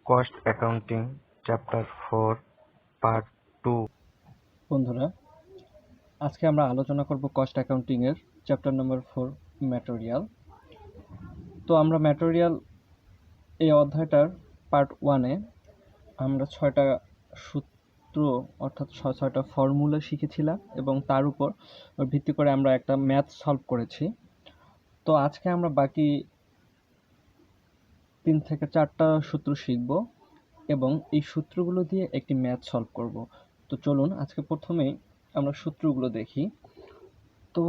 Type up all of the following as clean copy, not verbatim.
Cost accounting chapter 4 part 2। বন্ধুরা, আজকে আমরা আলোচনা করব কস্ট অ্যাকাউন্টিং এর চ্যাপ্টার নাম্বার 4 ম্যাটেরিয়াল। তো আমরা ম্যাটেরিয়াল এই অধ্যায়টার পার্ট 1 এ আমরা 6টা সূত্র অর্থাৎ 6টা ফর্মুলা শিখেছিলাম এবং তার উপর ভিত্তি করে আমরা একটা ম্যাথ সলভ করেছি। তো আজকে আমরা বাকি 3 থেকে 4টা সূত্র শিখব এবং এই সূত্রগুলো দিয়ে একটি ম্যাথ সলভ করব। তো চলুন আজকে প্রথমেই আমরা সূত্রগুলো দেখি। তো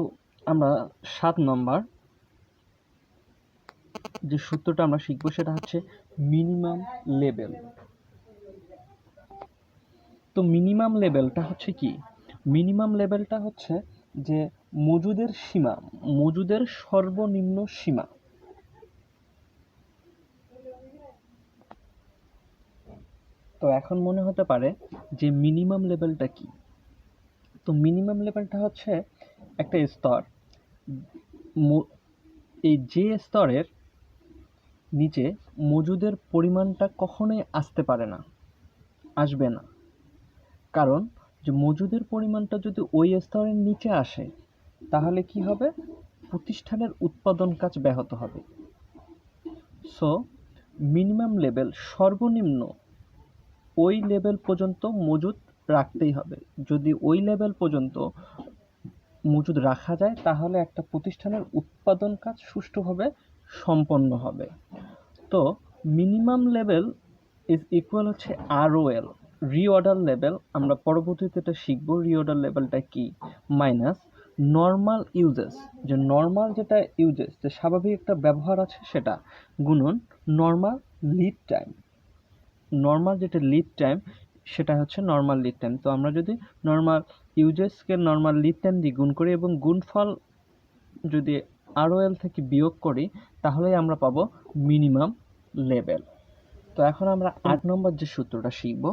আমরা 7 নম্বর যে সূত্রটা আমরা শিখবো সেটা হচ্ছে মিনিমাম লেভেল। তো মিনিমাম লেভেলটা হচ্ছে কি? মিনিমাম লেভেলটা হচ্ছে যে মজুদের সীমা, মজুদের সর্বনিম্ন সীমা। তো এখন মনে হতে পারে যে মিনিমাম লেভেলটা কি? তো মিনিমাম লেভেলটা হচ্ছে একটা স্তর, এই যে স্তরের নিচে মজুদের পরিমাণটা কখনোই আসতে পারে না, আসবে না। কারণ যে মজুদের পরিমাণটা যদি ওই স্তরের নিচে আসে তাহলে কি হবে? প্রতিষ্ঠানের উৎপাদন কাজ ব্যাহত হবে। সো মিনিমাম লেভেল, সর্বনিম্ন ওই লেভেল পর্যন্ত মজুদ রাখতেই হবে। যদি ওই লেভেল পর্যন্ত মজুদ রাখা যায় তাহলে একটা প্রতিষ্ঠানের উৎপাদন কাজ সুষ্ঠুভাবে সম্পন্ন হবে। তো মিনিমাম লেভেল ইজ ইকুয়াল হচ্ছে ROL, রিঅর্ডার লেভেল। আমরা পরবর্তীতে এটা শিখবো রিঅর্ডার লেভেলটা কি, মাইনাস নর্মাল ইউজেস, যে নর্মাল যেটা ইউজেস, যে স্বাভাবিক একটা ব্যবহার আছে সেটা, গুণন নর্মাল লিড টাইম। নর্মাল যেটা লিড টাইম সেটা হচ্ছে নর্মাল লিড টাইম। তো আমরা যদি নর্মাল ইউজেসকে নর্মাল লিড টাইম দিয়ে গুণ করি এবং গুণফল যদি ROL থেকে বিয়োগ করি তাহলেই আমরা পাবো মিনিমাম লেভেল। তো এখন আমরা 8 নম্বর যে সূত্রটা শিখব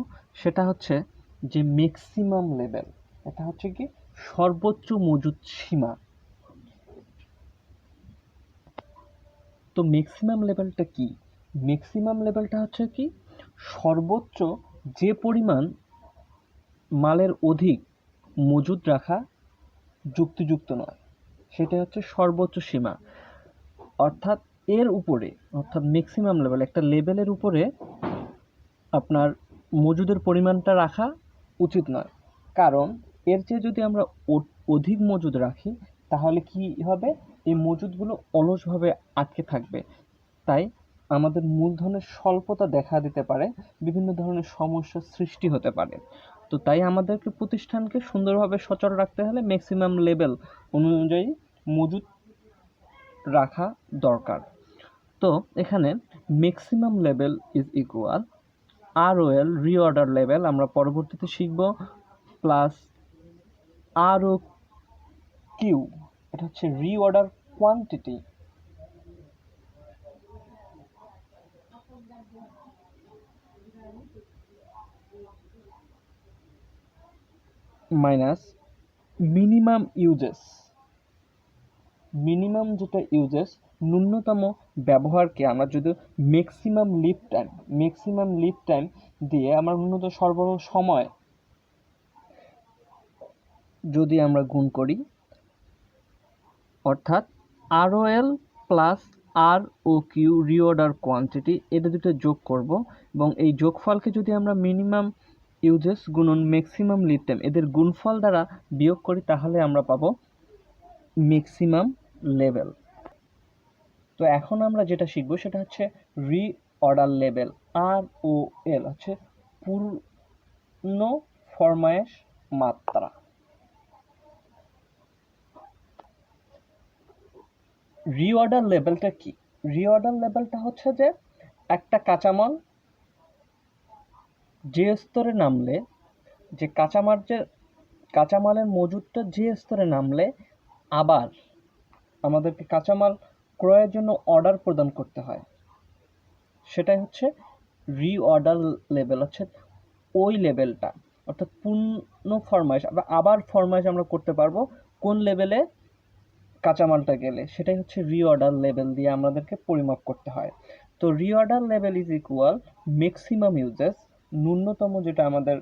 সেটা হচ্ছে যে ম্যাক্সিমাম লেভেল। এটা হচ্ছে কি সর্বোচ্চ মজুদ সীমা। তো ম্যাক্সিমাম লেভেলটা কি? ম্যাক্সিমাম লেভেলটা হচ্ছে কি সর্বোচ্চ যে পরিমাণ মালের অধিক মজুদ রাখা যুক্তিযুক্ত নয়, সেটা হচ্ছে সর্বোচ্চ সীমা। অর্থাৎ এর উপরে, অর্থাৎ ম্যাক্সিমাম লেভেল, একটা লেভেলের উপরে আপনার মজুদের পরিমাণটা রাখা উচিত নয়। কারণ এর চেয়ে যদি আমরা অধিক মজুদ রাখি তাহলে কি হবে? এই মজুদগুলো অলসভাবে আটকে থাকবে। তাই আমাদের মূলধনের স্বল্পতা দেখা দিতে পারে, বিভিন্ন ধরনের সমস্যার সৃষ্টি হতে পারে। তো তাই আমাদেরকে প্রতিষ্ঠানকে সুন্দরভাবে সচল রাখতে হলে ম্যাক্সিমাম লেভেল অনুযায়ী মজুদ রাখা দরকার। তো এখানে maximum level is equal ROL, reorder level আমরা পরবর্তীতে শিখব, প্লাস ROQ, এটা হচ্ছে reorder quantity, minus minimum uses. Minimum যেটা ইউজেস, ন্যূনতম ব্যবহারকে আমরা যদি ম্যাক্সিমাম লিড টাইম দিয়ে আমরা ন্যূনতম সরবরাহ সময় যদি আমরা গুণ করি, অর্থাৎ ROL plus ROQ, reorder quantity, এটা দুটো যোগ করব এবং এই যোগফলকে যদি আমরা মিনিমাম ইউজেস গুণন ম্যাক্সিমাম লিড টাইম এদের গুণফল দ্বারা বিয়োগ করি তাহলে আমরা পাবো ম্যাক্সিমাম লেভেল। তো এখন আমরা যেটা শিখবো সেটা হচ্ছে রিঅর্ডার লেভেল, ROL হচ্ছে পূর্ণ ফরমায়েশ মাত্রা। রিঅর্ডার লেভেলটা কি? রিঅর্ডার লেভেলটা হচ্ছে যে একটা কাঁচামাল যে স্তরে নামলে, যে কাঁচামালের মজুদটা যে স্তরে নামলে আবার আমাদেরকে কাঁচামাল ক্রয়ের জন্য অর্ডার প্রদান করতে হয়, সেটাই হচ্ছে রিঅর্ডার লেভেল। হচ্ছে ওই লেভেলটা, অর্থাৎ পূর্ণ ফরমায়েশ, আবার ফরমায়েশ আমরা করতে পারবো কোন লেভেলে কাঁচামালটা গেলে, সেটাই হচ্ছে রিঅর্ডার লেভেল দিয়ে আমাদেরকে পরিমাপ করতে হয়। তো reorder level is equal maximum uses, ন্যূনতম যেটা আমাদের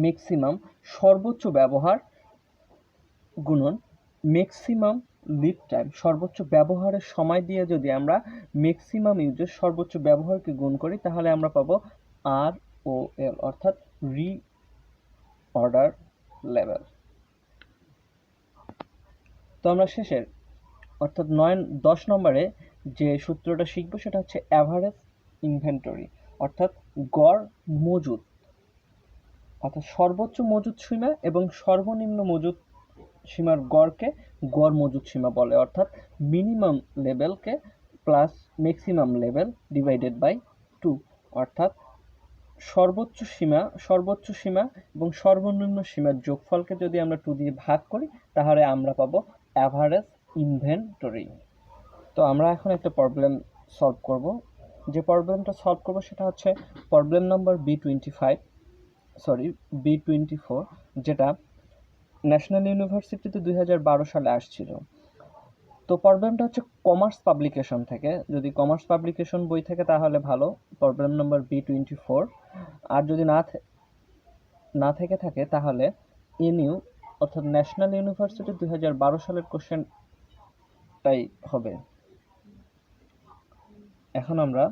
ম্যাক্সিমাম সর্বোচ্চ ব্যবহার, গুণন ম্যাক্সিমাম লিড টাইম, সর্বোচ্চ ব্যবহারের সময় দিয়ে যদি আমরা ম্যাক্সিমাম ইউজের সর্বোচ্চ ব্যবহারকে গুণ করি তাহলে আমরা পাবো আর ও এল, অর্থাৎ রি অর্ডার লেভেল। তো আমরা শেষের অর্থাৎ 10 নম্বরে যে সূত্রটা শিখবো সেটা হচ্ছে অ্যাভারেজ ইনভেন্টরি, অর্থাৎ গড় মজুদ, অর্থাৎ সর্বোচ্চ মজুদ সীমা এবং সর্বনিম্ন মজুদ সীমার গড়কে গড় মজুদ সীমা বলে, অর্থাৎ মিনিমাম লেভেলকে plus maximum level divided by 2, অর্থাৎ সর্বোচ্চ সীমা এবং সর্বনিম্ন সীমার যোগফলকে যদি আমরা 2 দিয়ে ভাগ করি তাহলে আমরা পাবো অ্যাভারেজ ইনভেন্টরি। তো আমরা এখন একটা প্রবলেম সলভ করব। যে প্রবলেমটা সলভ করব সেটা হচ্ছে প্রবলেম নাম্বার B24, যেটা ন্যাশনাল ইউনিভার্সিটিতে 2012 সালে আসছিল। তো প্রবলেমটা হচ্ছে কমার্স পাবলিকেশন থেকে, যদি কমার্স পাবলিকেশন বই থেকে তাহলে ভালো, প্রবলেম নাম্বার B24। আর যদি না থেকে থাকে তাহলে এনইউ অর্থাৎ ন্যাশনাল ইউনিভার্সিটি 2012 সালের কোশ্চেনটাই হবে। এখন আমরা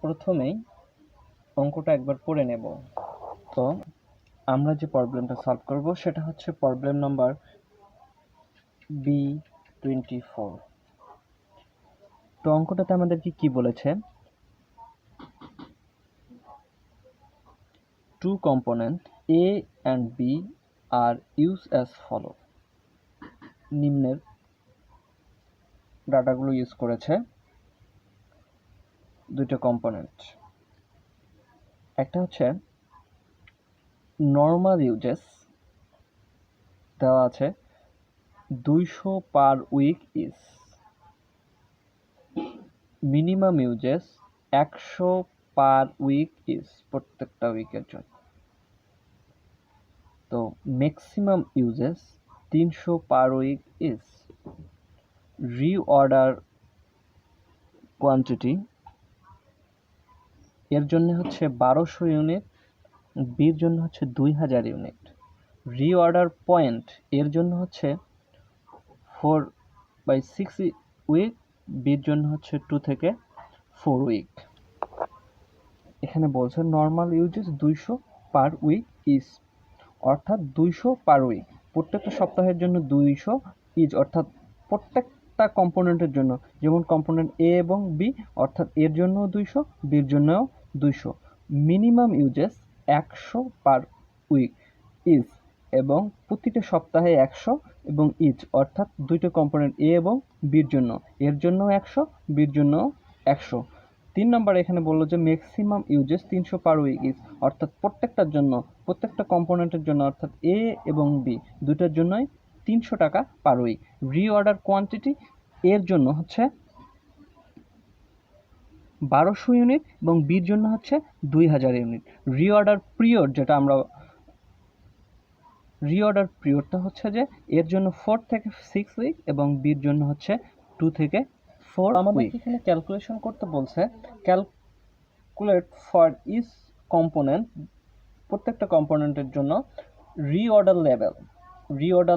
প্রথমেই অঙ্কটা একবার পড়ে নেব। তো আমরা যে প্রবলেমটা সলভ করব সেটা হচ্ছে প্রবলেম নাম্বার B24। তো অঙ্কটাতে আমাদেরকে কি বলেছে, two component A and B are used as follow, নিম্নের ডাটাগুলো ইউজ করেছে দুটো কম্পোনেন্ট। একটা হচ্ছে নর্মাল ইউজেস দেওয়া আছে 200 per week is, minimum uses 100 per week is প্রত্যেকটা উইকের জন্য। তো maximum uses 300 per week is, reorder quantity এর জন্য হচ্ছে 1200 ইউনিট, বির জন্য হচ্ছে 2000 ইউনিট, রিঅর্ডার পয়েন্ট এর জন্য হচ্ছে 4/6 উইক, বির জন্য হচ্ছে 2 থেকে 4 উইক। এখানে বলছে normal uses 200 per week is, অর্থাৎ 200 পার উইক, প্রত্যেকটা সপ্তাহের জন্য 200 ইজ, অর্থাৎ প্রত্যেকটা কম্পোনেন্টের জন্য, যেমন কম্পোনেন্ট এ এবং বি, অর্থাৎ এর জন্য 200, বির জন্যও 200। Minimum uses 100 per week is, এবং প্রতিটা সপ্তাহে 100 এবং ইজ, অর্থাৎ দুইটা কম্পোনেন্ট এ এবং বির জন্য, এর জন্য 100, বির জন্য 100। 3 নম্বর এখানে বললো যে maximum uses 300 per week is, অর্থাৎ প্রত্যেকটার জন্য, প্রত্যেকটা কম্পোনেন্টের জন্য, অর্থাৎ এ এবং বি দুটার জন্যই 300 টাকা পার উইক। রিঅর্ডার কোয়ান্টিটি এর জন্য হচ্ছে 1200 ইউনিট এবং বির জন্য হচ্ছে 2000 ইউনিট। রিঅর্ডার পিরিয়ডটা হচ্ছে যে এর জন্য 4 থেকে 6 উইক এবং বির জন্য হচ্ছে 2 থেকে 4 আমাদের এখানে ক্যালকুলেশন করতে বলছে, ক্যালকুলেট ফর ইচ কম্পোনেন্ট, প্রত্যেকটা কম্পোনেন্টের জন্য রিঅর্ডার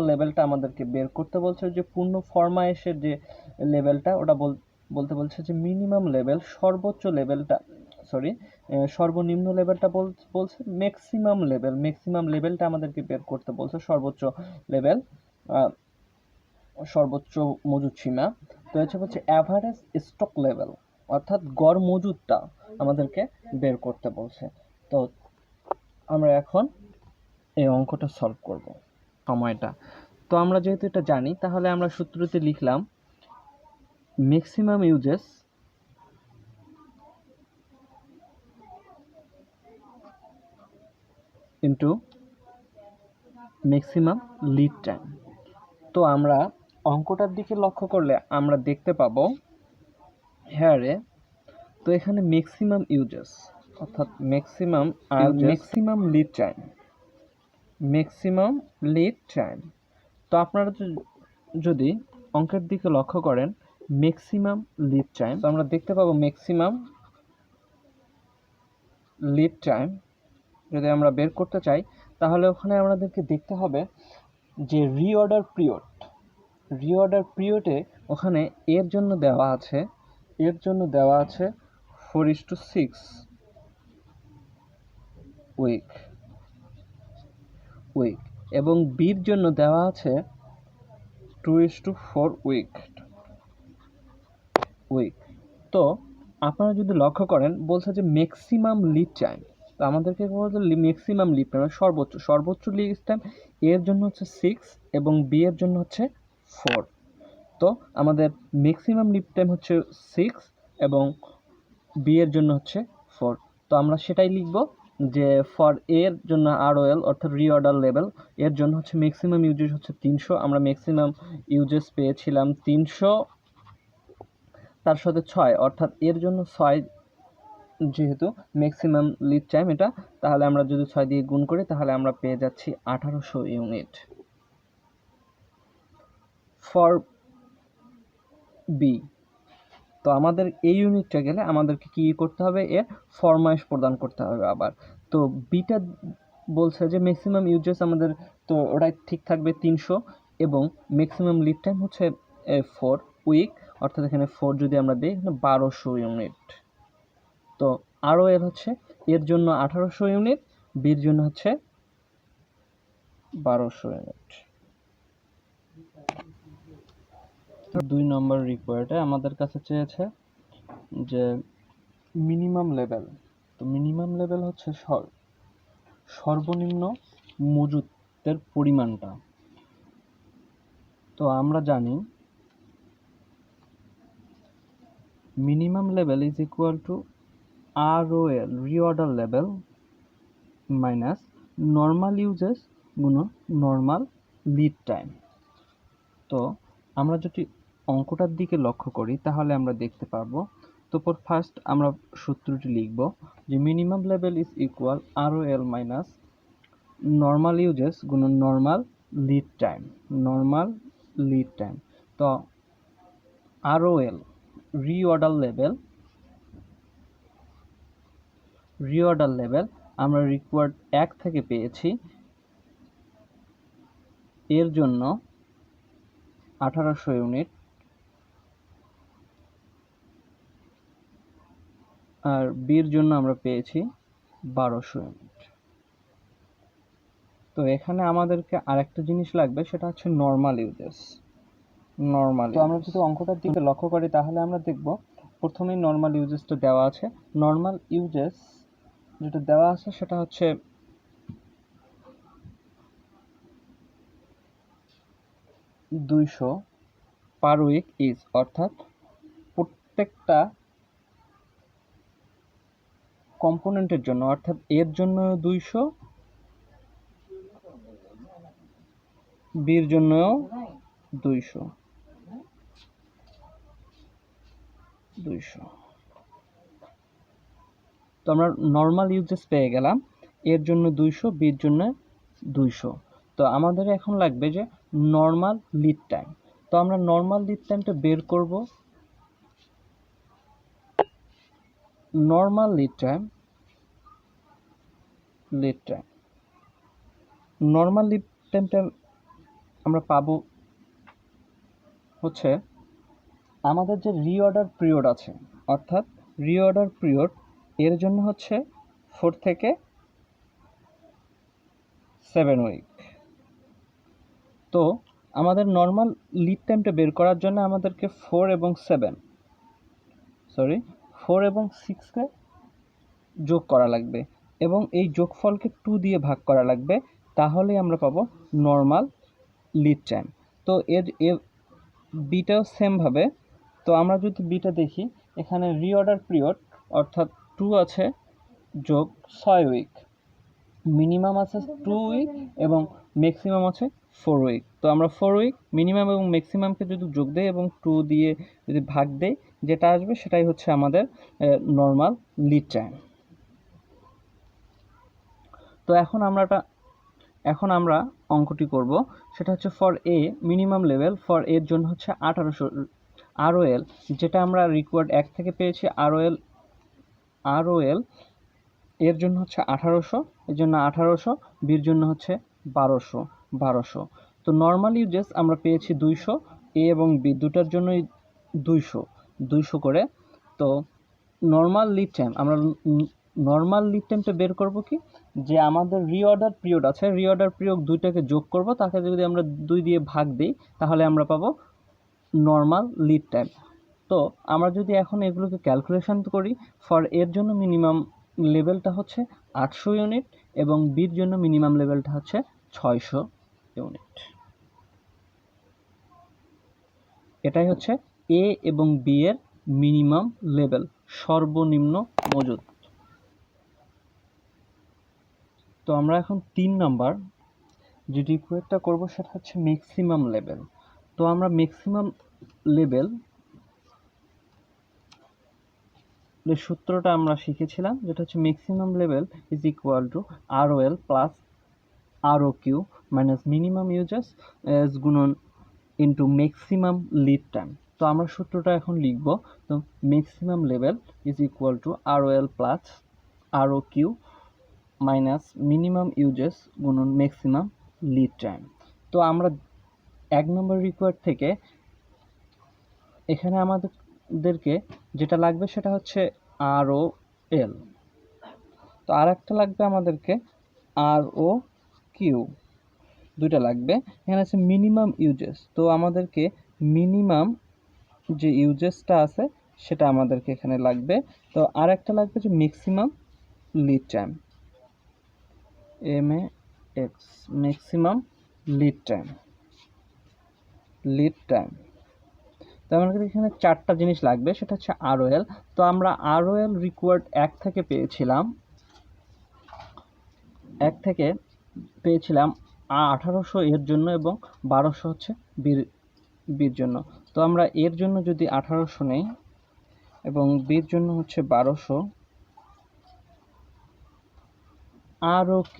লেভেলটা আমাদেরকে বের করতে বলছে, যে পূর্ণ ফরমায়েশের যে লেভেলটা ওটা বলতে বলছে যে মিনিমাম লেভেল, সর্বনিম্ন লেভেলটা বলছে ম্যাক্সিমাম লেভেলটা আমাদেরকে বের করতে বলছে, সর্বোচ্চ লেভেল, সর্বোচ্চ মজুদ সীমা। তো হচ্ছে অ্যাভারেজ স্টক লেভেল, অর্থাৎ গড় মজুদটা আমাদেরকে বের করতে বলছে। তো আমরা এখন এই অঙ্কটা সলভ করব সময়টা। তো আমরা যেহেতু এটা জানি তাহলে আমরা সূত্রতে লিখলাম maximum uses into maximum lead time. তো আমরা অঙ্কটার দিকে লক্ষ্য করলে আমরা দেখতে পাবো হেয়ারে, তো এখানে ম্যাক্সিমাম ইউজেস অর্থাৎ ম্যাক্সিমাম লিড টাইম। তো আপনারা যদি অঙ্কের দিকে লক্ষ্য করেন, ম্যাক্সিমাম লিড টাইম। তো আমরা দেখতে পাবো ম্যাক্সিমাম লিড টাইম যদি আমরা বের করতে চাই, তাহলে ওখানে আমাদেরকে দেখতে হবে যে রিঅর্ডার পিরিয়ডে ওখানে এর জন্য দেওয়া আছে 4:6 উইক এবং বির জন্য দেওয়া আছে 2:4 উইক। তো আপনারা যদি লক্ষ্য করেন বলছে যে ম্যাক্সিমাম লিড টাইম, তো আমাদেরকে বলতে ম্যাক্সিমাম লিড টাইম সর্বোচ্চ লিড টাইম এর জন্য হচ্ছে 6 এবং বি এর জন্য হচ্ছে 4। তো আমাদের ম্যাক্সিমাম লিড টাইম হচ্ছে 6 এবং বি এর জন্য হচ্ছে 4। তো আমরা সেটাই লিখব যে ফর এর জন্য ROL অর্থাৎ রিঅর্ডার লেভেল এর জন্য হচ্ছে ম্যাক্সিমাম ইউজেস হচ্ছে 300। আমরা ম্যাক্সিমাম ইউজেস পেয়েছিলাম 300, তার সাথে 6 অর্থাৎ এর জন্য 6 যেহেতু ম্যাক্সিমাম লিড টাইম এটা, তাহলে আমরা যদি 6 দিয়ে গুণ করি তাহলে আমরা পেয়ে যাচ্ছি 1800 ইউনিট। ফর বি, তো আমাদের এই ইউনিটটা গেলে আমাদেরকে কি করতে হবে, এর ফরমাইশ প্রদান করতে হবে আবার। তো বিটা বলছে যে ম্যাক্সিমাম ইউজেস আমাদের, তো ওটাই ঠিক থাকবে 300 এবং ম্যাক্সিমাম লিড টাইম হচ্ছে 4 উইক, অর্থাৎ এখানে 4 যদি আমরা দিই এখানে 1200 ইউনিট। তো আরও এর হচ্ছে এর জন্য 1800 ইউনিট, বির জন্য হচ্ছে 1200 ইউনিট। 2 নম্বর রিকোয়ার্ডে আমাদের কাছে চেয়েছে যে মিনিমাম লেভেল। তো মিনিমাম লেভেল হচ্ছে সর্বনিম্ন মজুদের পরিমাণটা। তো আমরা জানি minimum level is equal to ROL reorder level minus normal uses গুণন নর্মাল লিড টাইম। তো আমরা যদি অঙ্কটার দিকে লক্ষ্য করি তাহলে আমরা দেখতে পারবো, তো ফার্স্ট আমরা সূত্রটি লিখব যে minimum level is equal ROL minus normal uses গুণন নর্মাল লিড টাইম। তো ROL রিঅর্ডার লেভেল আমরা রিকোয়ার্ড 1 থেকে পেয়েছি, এর জন্য 1800 ইউনিট আর বির জন্য আমরা পেয়েছি 1200 ইউনিট। তো এখানে আমাদেরকে আরেকটা জিনিস লাগবে, সেটা হচ্ছে নর্মাল ইউজেস। তো আমরা যদি অঙ্কটার দিকে লক্ষ্য করি তাহলে আমরা দেখব প্রথমেই নর্মাল ইউজেসটা দেওয়া আছে। নর্মাল ইউজেস যেটা দেওয়া আছে সেটা হচ্ছে 200 পার উইক ইজ, অর্থাৎ প্রত্যেকটা কম্পোনেন্টের জন্য, অর্থাৎ এর জন্য 200, বির জন্য 200। তো আমরা নর্মাল ইউজেস পেয়ে গেলাম, এর জন্য 200, বির জন্য 200। তো আমাদের এখন লাগবে যে নর্মাল লিড টাইম। তো আমরা নর্মাল লিড টাইমটা বের করব। নর্মাল লিড টাইম আমরা পাবো হচ্ছে আমাদের যে রিঅর্ডার পিরিয়ড আছে, অর্থাৎ রিঅর্ডার পিরিয়ড এর জন্য হচ্ছে 4 থেকে 7 উইক। তো আমাদের নর্মাল লিড টাইমটা বের করার জন্য আমাদেরকে 4 এবং 6কে যোগ করা লাগবে এবং এই যোগফলকে 2 দিয়ে ভাগ করা লাগবে, তাহলেই আমরা পাবো নর্মাল লিড টাইম। তো এর বিটাও সেমভাবে। তো আমরা যদি বিটা দেখি, এখানে রিঅর্ডার পিরিয়ড অর্থাৎ 2 আছে যোগ 6 উইক, মিনিমাম আছে 2 উইক এবং ম্যাক্সিমাম আছে 4 উইক। তো আমরা 4 উইক মিনিমাম এবং ম্যাক্সিমামকে যদি যোগ দেই এবং 2 দিয়ে যদি ভাগ দেই, যেটা আসবে সেটাই হচ্ছে আমাদের নর্মাল লিড টাইম। তো এখন আমরা অঙ্কটি করব, সেটা হচ্ছে for a minimum level, for এর জন্য হচ্ছে ROL যেটা আমরা রিকোয়ার্ড 1 থেকে পেয়েছি, ROL এর জন্য হচ্ছে 1800, এর জন্য 1800, বির জন্য হচ্ছে 1200। তো নর্মাল ইউজেস আমরা পেয়েছি 200, এ এবং বি দুটার জন্যই 200 করে। তো নর্মাল লিড টাইম, আমরা নর্মাল লিড টাইমটা বের করব কি, যে আমাদের রিঅর্ডার পিরিয়ড আছে, রিঅর্ডার পিরিয়ড দুইটাকে যোগ করব, তাকে যদি আমরা 2 দিয়ে ভাগ দিই তাহলে আমরা পাবো নর্মাল লিড টাইম। তো আমরা যদি এখন এগুলোকে ক্যালকুলেশন করি, ফর এর জন্য মিনিমাম লেভেলটা হচ্ছে 800 ইউনিট এবং বির জন্য মিনিমাম লেভেলটা হচ্ছে 600 ইউনিট। এটাই হচ্ছে এ এবং বি এর মিনিমাম লেভেল, সর্বনিম্ন মজুদ। তো আমরা এখন 3 নাম্বার যে রিকোয়ারটা করব সেটা হচ্ছে ম্যাক্সিমাম লেভেল। তো আমরা ম্যাক্সিমাম লেভেল এর সূত্রটা আমরা শিখেছিলাম, যেটা হচ্ছে maximum level is equal to ROL plus ROQ minus minimum uses S গুণন ইন্টু ম্যাক্সিমাম লিড টাইম। তো আমরা সূত্রটা এখন লিখব। তো maximum level is equal to ROL plus ROQ minus minimum uses গুণন ম্যাক্সিমাম লিড টাইম। তো আমরা 1 নম্বর রিকোয়ার্ড থেকে এখানে আমাদেরকে যেটা লাগবে সেটা হচ্ছে ROL। তো আর একটা লাগবে আমাদেরকে ROQ, দুইটা লাগবে। এখানে আছে মিনিমাম ইউজেস, তো আমাদেরকে মিনিমাম যে ইউজেসটা আছে সেটা আমাদেরকে এখানে লাগবে। তো আর একটা লাগবে যে maximum lead time, MAX, maximum lead time. তো আমাদের এখানে 4টা জিনিস লাগবে, সেটা হচ্ছে ROL। তো আমরা ROL রিকোয়ার্ড 1 থেকে পেয়েছিলাম 1800 এর জন্য এবং 1200 হচ্ছে বির জন্য। তো আমরা এর জন্য যদি 1800 নেই এবং বির জন্য হচ্ছে 1200, ROQ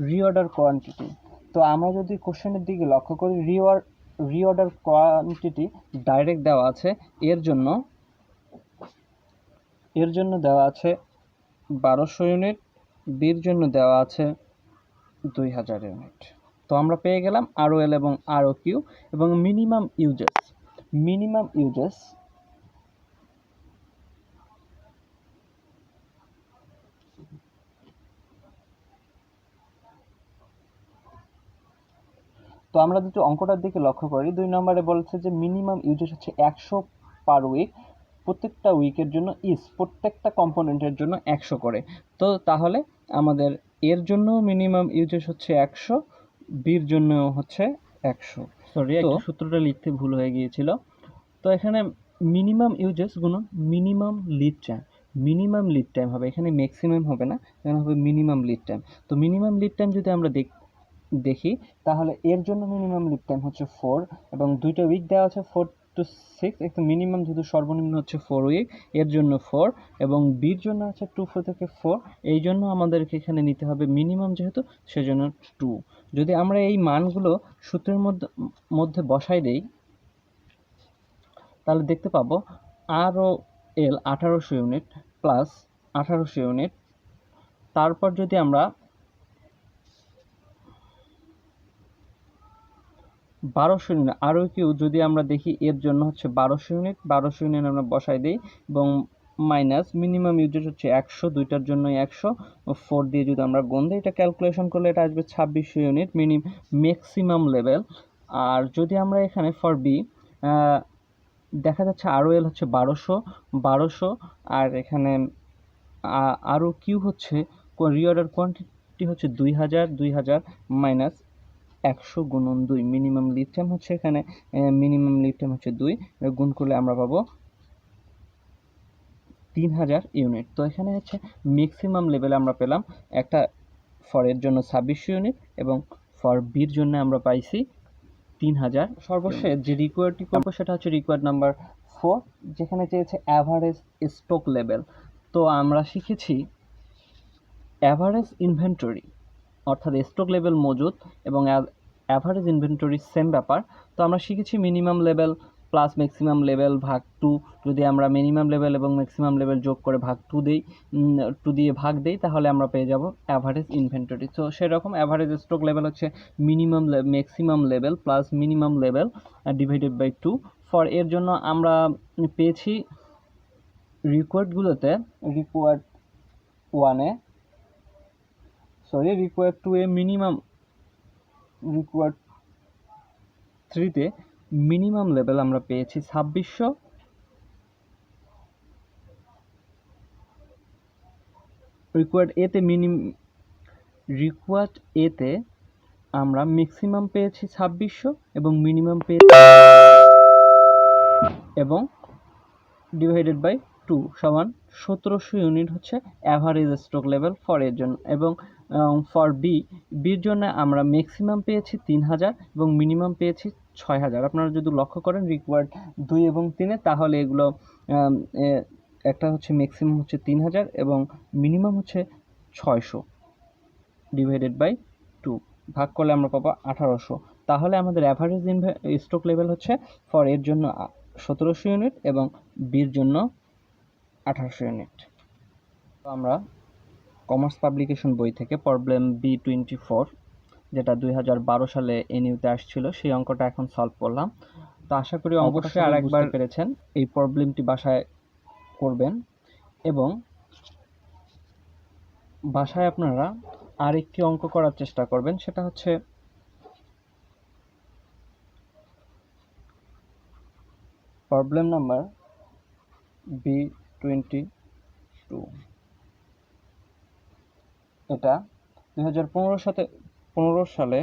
রিঅর্ডার কোয়ান্টিটি। তো আমরা যদি কোশ্চেনের দিকে লক্ষ্য করি, রিঅর্ডার কোয়ান্টিটি ডাইরেক্ট দেওয়া আছে, এর জন্য দেওয়া আছে 1200 ইউনিট, বির জন্য দেওয়া আছে 2000 ইউনিট। তো আমরা পেয়ে গেলাম ROL এবং ROQ এবং মিনিমাম ইউজেস। তো আমরা যদি অঙ্কটার দিকে লক্ষ্য করি, 2 নম্বরে বলছে যে মিনিমাম ইউজেস হচ্ছে 100 পার উইক, প্রত্যেকটা উইকের জন্য প্রত্যেকটা কম্পোনেন্টের জন্য 100 করে। তো তাহলে আমাদের এর জন্য মিনিমাম ইউজেস হচ্ছে 100, বির জন্য হচ্ছে 100। সরি, একটা সূত্রটা লিখতে ভুল হয়ে গিয়েছিল। তো এখানে মিনিমাম ইউজেস গুণন মিনিমাম লিড টাইম হবে, এখানে ম্যাক্সিমাম হবে না, এখানে হবে মিনিমাম লিড টাইম। তো মিনিমাম লিড টাইম যদি আমরা দেখি তাহলে এর জন্য মিনিমাম লিড টাইম হচ্ছে 4 এবং 2টা উইক দেওয়া আছে 4 to 6, একটু মিনিমাম যেহেতু সর্বনিম্ন হচ্ছে 4 উইক, এর জন্য 4 এবং বির জন্য আছে 2 থেকে 4, এই জন্য আমাদেরকে এখানে নিতে হবে মিনিমাম যেহেতু সেজন্য 2। যদি আমরা এই মানগুলো সূত্রের মধ্যে বসাই দেই তাহলে দেখতে পাবো ROL 1800 ইউনিট প্লাস 1800 ইউনিট, তারপর যদি আমরা 1200 ইউনিট ROQ যদি আমরা দেখি, এর জন্য হচ্ছে 1200 ইউনিট আমরা বসাই দিই এবং মাইনাস মিনিমাম ইউজেস হচ্ছে 100, দুইটার জন্য 100, 4 দিয়ে যদি আমরা গুণ দিই, এটা ক্যালকুলেশন করলে এটা আসবে 2600 ইউনিট ম্যাক্সিমাম লেভেল। আর যদি আমরা এখানে ফর বি দেখা যাচ্ছে ROL হচ্ছে 1200 আর এখানে ROQ হচ্ছে রিঅর্ডার কোয়ান্টিটি হচ্ছে 2000 মাইনাস 100 গুণন 2, মিনিমাম লিড টাইম হচ্ছে এখানে 2, গুণ করলে আমরা পাবো 3000 ইউনিট। তো এখানে হচ্ছে ম্যাক্সিমাম লেভেলে আমরা পেলাম একটা, ফর এর জন্য 2600 ইউনিট এবং ফর বির জন্য আমরা পাইছি 3000। সর্বশেষ যে রিকোয়ার্ডটি করবো সেটা হচ্ছে রিকোয়ার্ড নাম্বার 4, যেখানে চেয়েছে অ্যাভারেজ স্টক লেভেল। তো আমরা শিখেছি অ্যাভারেজ ইনভেন্টরি অর্থাৎ স্টক লেভেল মজুদ এবং অ্যাভারেজ ইনভেন্টরি সেম ব্যাপার। তো আমরা শিখেছি minimum level plus maximum level ভাগ 2, যদি আমরা মিনিমাম লেভেল এবং ম্যাক্সিমাম লেভেল যোগ করে ভাগ 2 দিই, 2 দিয়ে ভাগ দিই, তাহলে আমরা পেয়ে যাব অ্যাভারেজ ইনভেন্টরি। তো সেরকম অ্যাভারেজ স্টক লেভেল হচ্ছে maximum level plus minimum level divided by 2। For এর জন্য আমরা পেয়েছি রিকোয়ার্ডগুলোতে রিকোয়ার্ড 2 এ মিনিমাম, রিকোয়ার্ড 3 তে মিনিমাম লেভেল আমরা পেয়েছি 2600, রিকোয়ার্ড এ তে আমরা ম্যাক্সিমাম পেয়েছি 2600 এবং মিনিমাম পেয়েছি, এবং ডিভাইডেড বাই 2 সমান 1700 ইউনিট হচ্ছে অ্যাভারেজ স্টক লেভেল ফর এর জন্য। এবং ফর বির জন্য আমরা ম্যাক্সিমাম পেয়েছি 3000 এবং মিনিমাম পেয়েছি 6000। আপনারা যদি লক্ষ্য করেন রিকোয়ার্ড 2 এবং 3-এ, তাহলে এগুলো একটা হচ্ছে ম্যাক্সিমাম হচ্ছে 3000 এবং মিনিমাম হচ্ছে 600, ডিভাইডেড বাই 2 ভাগ করলে আমরা পাবো 1800। তাহলে আমাদের অ্যাভারেজ স্টক লেভেল হচ্ছে ফর এর জন্য 1700 ইউনিট এবং বির জন্য 1800 ইউনিট। তো আমরা কমার্স পাবলিকেশন বই থেকে প্রবলেম B24, যেটা 2012 সালে এনইউতে আসছিল, সেই অঙ্কটা এখন সলভ করলাম। তো আশা করি অবশ্যই আরেকবার পেরেছেন। এই প্রবলেমটি বাসায় করবেন এবং বাসায় আপনারা আরেকটি অঙ্ক করার চেষ্টা করবেন, সেটা হচ্ছে প্রবলেম নাম্বার B22। এটা 2015 সালে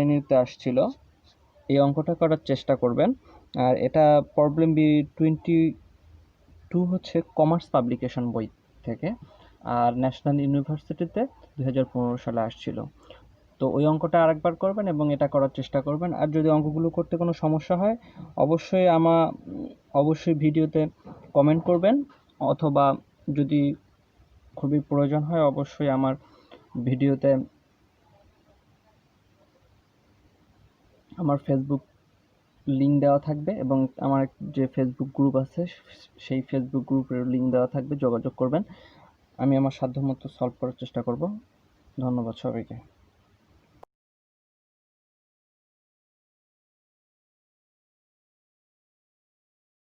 এনইউতে আসছিল। এই অঙ্কটা করার চেষ্টা করবেন। আর এটা প্রবলেম B22 হচ্ছে কমার্স পাবলিকেশন বই থেকে, আর ন্যাশনাল ইউনিভার্সিটিতে 2015 সালে আসছিল। তো ওই অঙ্কটা আরেকবার করবেন এবং এটা করার চেষ্টা করবেন। আর যদি অঙ্কগুলো করতে কোনো সমস্যা হয়, অবশ্যই ভিডিওতে কমেন্ট করবেন, অথবা যদি খুবই প্রয়োজন হয় অবশ্যই আমার ভিডিওতে আমার ফেসবুক লিঙ্ক দেওয়া থাকবে, এবং আমার যে ফেসবুক গ্রুপ আছে সেই ফেসবুক গ্রুপের লিঙ্ক দেওয়া থাকবে, যোগাযোগ করবেন। আমি আমার সাধ্যমতো সলভ করার চেষ্টা করব। ধন্যবাদ সবাইকে।